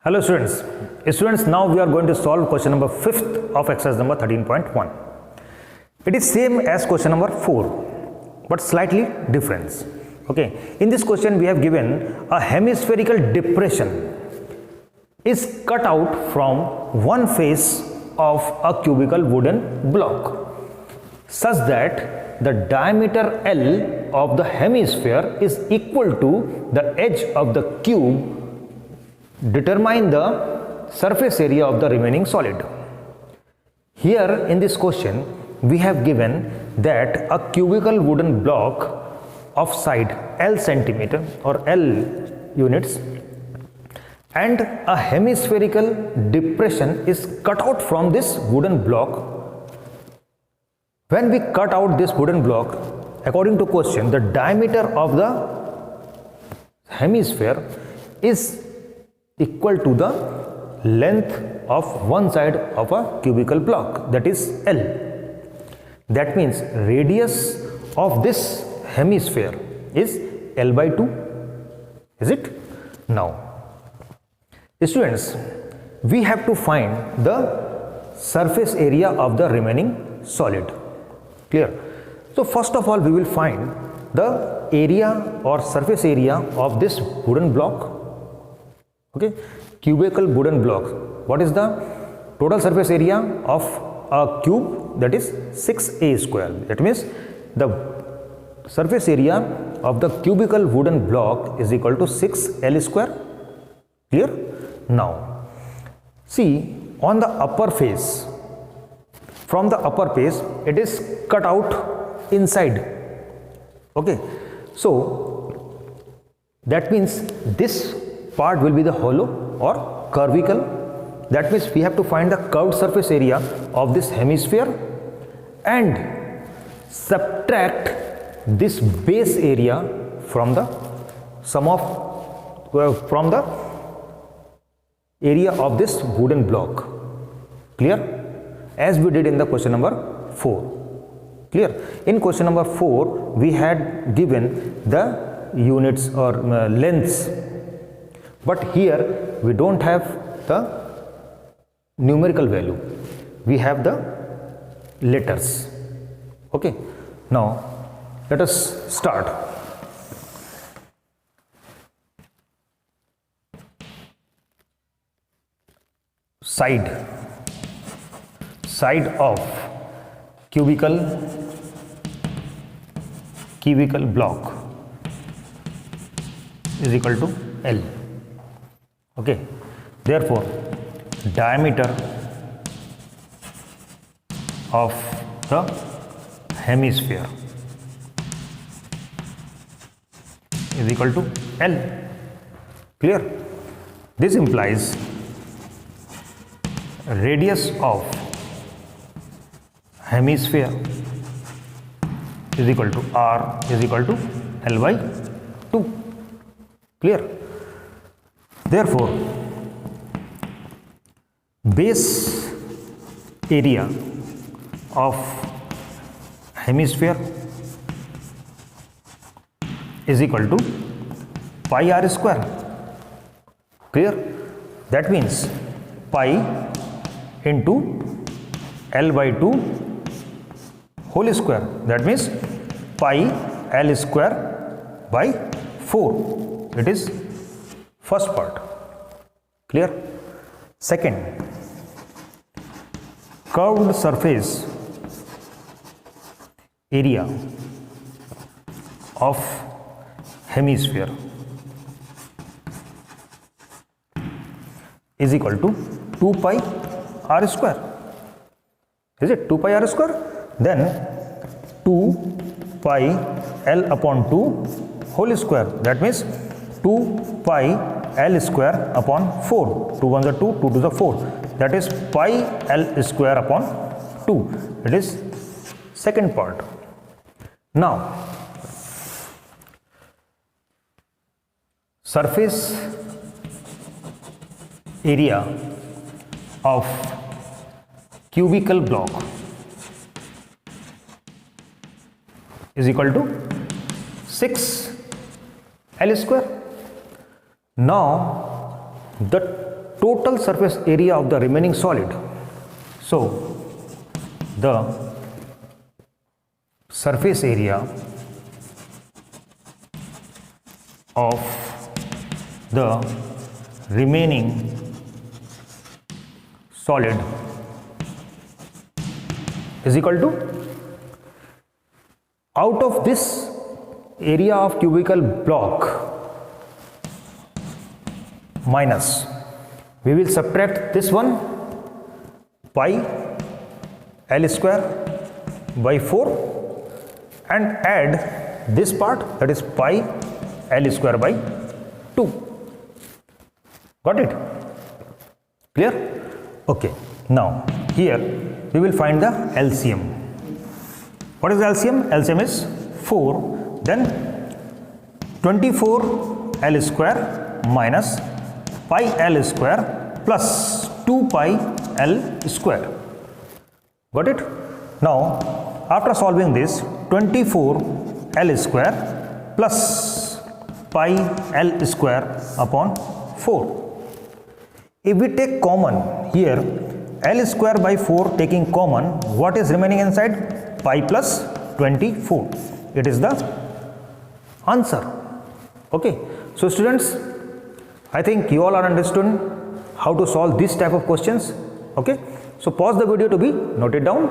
Hello students. Now we are going to solve question number 5th of exercise number 13.1. It is same as question number 4 but slightly different. Okay. In this question we have given a hemispherical depression is cut out from one face of a cubical wooden block such that the diameter L of the hemisphere is equal to the edge of the cube. Determine the surface area of the remaining solid. Here in this question we have given that a cubical wooden block of side L centimeter or L units and a hemispherical depression is cut out from this wooden block. When we cut out this wooden block, according to question, the diameter of the hemisphere is equal to the length of one side of a cubical block, that is L. That means radius of this hemisphere is L by 2. Is it? Now, students, we have to find the surface area of the remaining solid. Clear? So first of all we will find the area or surface area of this wooden block. Okay, cubical wooden block. What is the total surface area of a cube? That is 6a square. That means the surface area of the cubical wooden block is equal to 6l square. Clear? Now, see on the upper face, from the upper face it is cut out inside. Okay, so that means this part will be the hollow or curvical. That means we have to find the curved surface area of this hemisphere and subtract this base area from the sum of from the area of this wooden block. Clear? As we did in the question number 4. Clear? In question number 4 we had given the units or lengths, but here we don't have the numerical value, we have the letters. Okay, now let us start. Side of cubical block is equal to L. Okay, therefore diameter of the hemisphere is equal to L. Clear? This implies radius of hemisphere is equal to R is equal to L by 2. Clear? Therefore, base area of hemisphere is equal to pi r square. Clear? That means pi into L by 2 whole square. That means pi L square by 4. It is first part. Clear? Second, curved surface area of hemisphere is equal to 2 pi r square. Is it 2 pi r square? Then 2 pi L upon 2 whole square. That means 2 pi L square upon 4. 2 1s are 2, 2 2s are 4. That is pi L square upon 2. It is second part. Now, surface area of cubical block is equal to 6 L square. Now the total surface area of the remaining solid. So the surface area of the remaining solid is equal to, out of this area of cubical block minus, we will subtract this one, pi L square by 4, and add this part, that is pi L square by 2. Got it? Clear? Okay. Now here we will find the LCM. What is the LCM? LCM is 4, then 24 L square minus pi L square plus 2 pi L square. Got it? Now after solving this, 24 L square plus pi L square upon 4. If we take common here, L square by 4 taking common, what is remaining inside? Pi plus 24. It is the answer. Okay. So students, I think you all are understood how to solve this type of questions. Okay. So pause the video to be noted down.